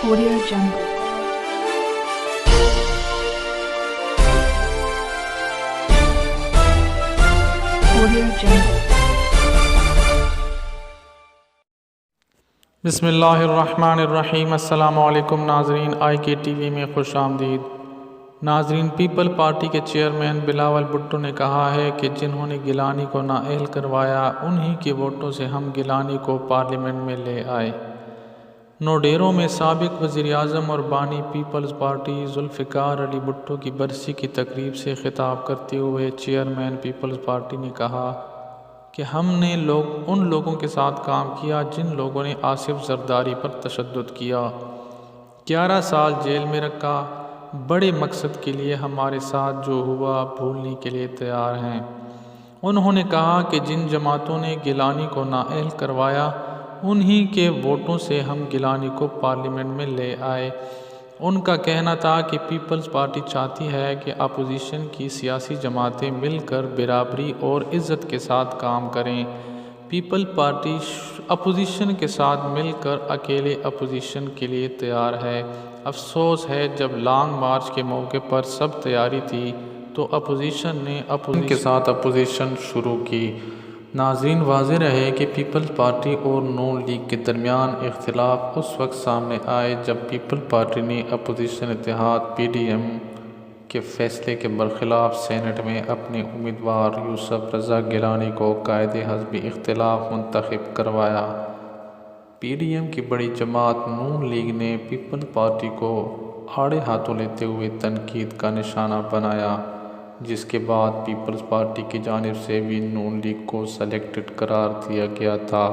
Audio Jungle. Audio Jungle. بسم اللہ الرحمن الرحیم۔ السلام علیکم ناظرین، آئی کے ٹی وی میں خوش آمدید۔ ناظرین، پیپل پارٹی کے چیئرمین بلاول بھٹو نے کہا ہے کہ جنہوں نے گیلانی کو نااہل کروایا انہی کے ووٹوں سے ہم گیلانی کو پارلیمنٹ میں لے آئے۔ نوڈیرو میں سابق وزیر اعظم اور بانی پیپلز پارٹی ذوالفقار علی بھٹو کی برسی کی تقریب سے خطاب کرتے ہوئے چیئرمین پیپلز پارٹی نے کہا کہ ہم نے ان لوگوں کے ساتھ کام کیا جن لوگوں نے آصف زرداری پر تشدد کیا، 11 سال جیل میں رکھا۔ بڑے مقصد کے لیے ہمارے ساتھ جو ہوا بھولنے کے لیے تیار ہیں۔ انہوں نے کہا کہ جن جماعتوں نے گیلانی کو نااہل کروایا انہی کے ووٹوں سے ہم گیلانی کو پارلیمنٹ میں لے آئے۔ ان کا کہنا تھا کہ پیپلز پارٹی چاہتی ہے کہ اپوزیشن کی سیاسی جماعتیں مل کر برابری اور عزت کے ساتھ کام کریں۔ پیپل پارٹی اپوزیشن کے ساتھ مل کر اکیلے اپوزیشن کے لیے تیار ہے۔ افسوس ہے جب لانگ مارچ کے موقع پر سب تیاری تھی تو اپوزیشن نے کے ساتھ اپوزیشن شروع کی۔ ناظرین، واضح رہے کہ پیپلز پارٹی اور نون لیگ کے درمیان اختلاف اس وقت سامنے آئے جب پیپل پارٹی نے اپوزیشن اتحاد پی ڈی ایم کے فیصلے کے برخلاف سینٹ میں اپنے امیدوار یوسف رضا گیلانی کو قائد حزب اختلاف منتخب کروایا۔ پی ڈی ایم کی بڑی جماعت نون لیگ نے پیپل پارٹی کو آڑے ہاتھوں لیتے ہوئے تنقید کا نشانہ بنایا، جس کے بعد پیپلز پارٹی کی جانب سے بھی نون لیگ کو سلیکٹڈ قرار دیا گیا تھا۔